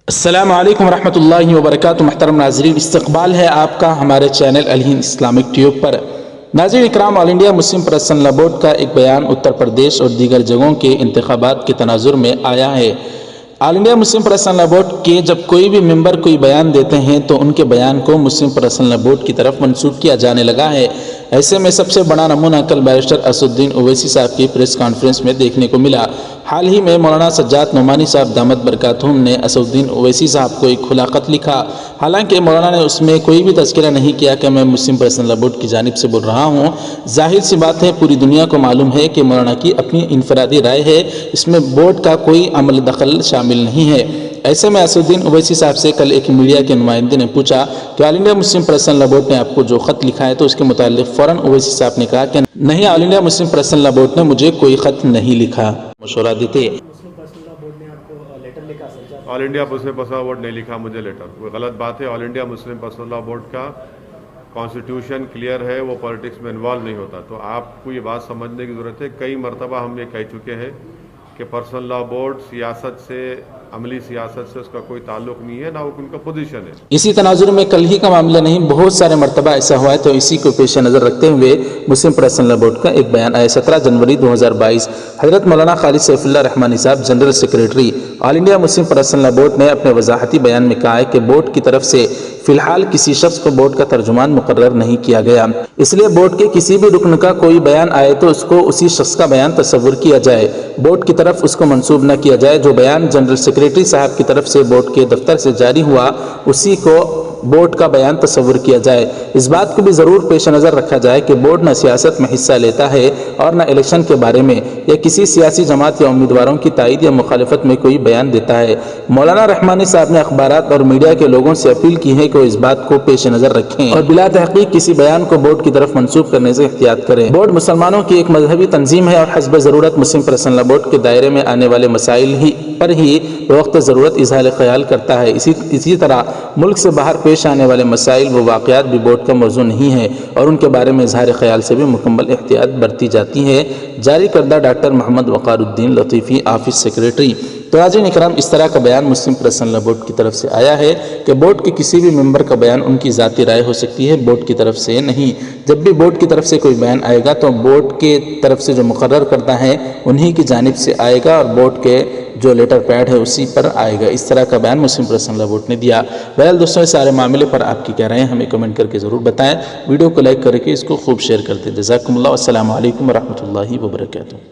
السلام علیکم ورحمۃ اللہ وبرکاتہ۔ محترم ناظرین، استقبال ہے آپ کا ہمارے چینل الہند اسلامک ٹیوب پر۔ ناظرین اکرام، آل انڈیا مسلم پرسنل لا بورڈ کا ایک بیان اتر پردیش اور دیگر جگہوں کے انتخابات کے تناظر میں آیا ہے۔ آل انڈیا مسلم پرسنل لا بورڈ کے جب کوئی بھی ممبر کوئی بیان دیتے ہیں تو ان کے بیان کو مسلم پرسنل لا بورڈ کی طرف منسوب کیا جانے لگا ہے۔ ایسے میں سب سے بڑا نمونہ کل بیرسٹر اسد الدین اویسی صاحب کی پریس کانفرنس میں دیکھنے کو ملا۔ حال ہی میں مولانا سجاد نعمانی صاحب دامت برکاتہم نے اسد الدین اویسی صاحب کو ایک کھلا خط لکھا۔ حالانکہ مولانا نے اس میں کوئی بھی تذکرہ نہیں کیا کہ میں مسلم پرسنل لا بورڈ کی جانب سے بول رہا ہوں۔ ظاہر سی بات ہے، پوری دنیا کو معلوم ہے کہ مولانا کی اپنی انفرادی رائے ہے، اس میں بورڈ کا کوئی عمل دخل شامل نہیں ہے۔ ایسے میں اسد الدین اویسی صاحب سے کل ایک میڈیا کے نمائندے نے پوچھا کہ آل انڈیا مسلم پرسنل لا بورڈ نے آپ کو جو خط لکھا ہے تو اس کے متعلق فوراً اویسی صاحب نے کہا کہ نہیں، آل انڈیا مسلم پرسنل لا بورڈ نے مجھے کوئی خط نہیں لکھا۔ مشورہ دیتے آل انڈیا مسلم پرسنل لا بورڈ نہیں لکھا مجھے لیٹر، کوئی غلط بات ہے۔ آل انڈیا مسلم پرسنل لا بورڈ کا کانسٹیٹیوشن کلیئر ہے، وہ پالیٹکس میں انوالو نہیں ہوتا۔ تو آپ کو یہ بات سمجھنے کی ضرورت ہے، کئی مرتبہ ہم یہ کہہ چکے ہیں کہ پرسنل لا بورڈ سیاست سے، عملی سیاست سے اس کا کوئی تعلق نہیں ہے، نہ وہ ان کا پوزیشن ہے۔ اسی تناظر میں کل ہی کا معاملہ نہیں، بہت سارے مرتبہ ایسا ہوا ہے، تو اسی کو پیش نظر رکھتے ہوئے مسلم پرسنل لا بورڈ کا ایک بیان آیا۔ 17 جنوری 2022 حضرت مولانا خالد سیف اللہ رحمانی صاحب جنرل سیکریٹری آل انڈیا مسلم پرسنل لا بورڈ نے اپنے وضاحتی بیان میں کہا ہے کہ بورڈ کی طرف سے فی الحال کسی شخص کو بورڈ کا ترجمان مقرر نہیں کیا گیا، اس لیے بورڈ کے کسی بھی رکن کا کوئی بیان آئے تو اس کو اسی شخص کا بیان تصور کیا جائے، بورڈ کی طرف اس کو منسوب نہ کیا جائے۔ جو بیان جنرل سیکریٹری صاحب کی طرف سے بورڈ کے دفتر سے جاری ہوا اسی کو بورڈ کا بیان تصور کیا جائے۔ اس بات کو بھی ضرور پیش نظر رکھا جائے کہ بورڈ نہ سیاست میں حصہ لیتا ہے اور نہ الیکشن کے بارے میں یا کسی سیاسی جماعت یا امیدواروں کی تائید یا مخالفت میں کوئی بیان دیتا ہے۔ مولانا رحمانی صاحب نے اخبارات اور میڈیا کے لوگوں سے اپیل کی ہے کہ وہ اس بات کو پیش نظر رکھیں اور بلا تحقیق کسی بیان کو بورڈ کی طرف منسوب کرنے سے احتیاط کریں۔ بورڈ مسلمانوں کی ایک مذہبی تنظیم ہے اور حسب ضرورت مسلم پرسنل لا بورڈ کے دائرے میں آنے والے مسائل پر ہی بوقت ضرورت اظہار خیال کرتا ہے۔ اسی طرح ملک سے باہر پیش آنے والے مسائل و واقعات بھی بورڈ کا موضوع نہیں ہے اور ان کے بارے میں اظہار خیال سے بھی مکمل احتیاط برتی جاتی ہے۔ جاری کردہ ڈاکٹر محمد وقار الدین لطیفی، آفس سیکریٹری۔ تو ناظرین اکرام، اس طرح کا بیان مسلم پرسنل لا بورڈ کی طرف سے آیا ہے کہ بورڈ کے کسی بھی ممبر کا بیان ان کی ذاتی رائے ہو سکتی ہے، بورڈ کی طرف سے نہیں۔ جب بھی بورڈ کی طرف سے کوئی بیان آئے گا تو بورڈ کے طرف سے جو مقرر کرتا ہے انہی کی جانب سے آئے گا اور بورڈ کے جو لیٹر پیڈ ہے اسی پر آئے گا۔ اس طرح کا بیان مسلم پرسنل لا بورڈ نے دیا۔ بہرحال دوستوں، اس سارے معاملے پر آپ کی کیا رائے ہیں ہمیں کمنٹ کر کے ضرور بتائیں۔ ویڈیو کو لائک کر کے اس کو خوب شیئر کر دیں۔ جزاکم اللہ، السلام علیکم ورحمۃ اللہ وبرکاتہ۔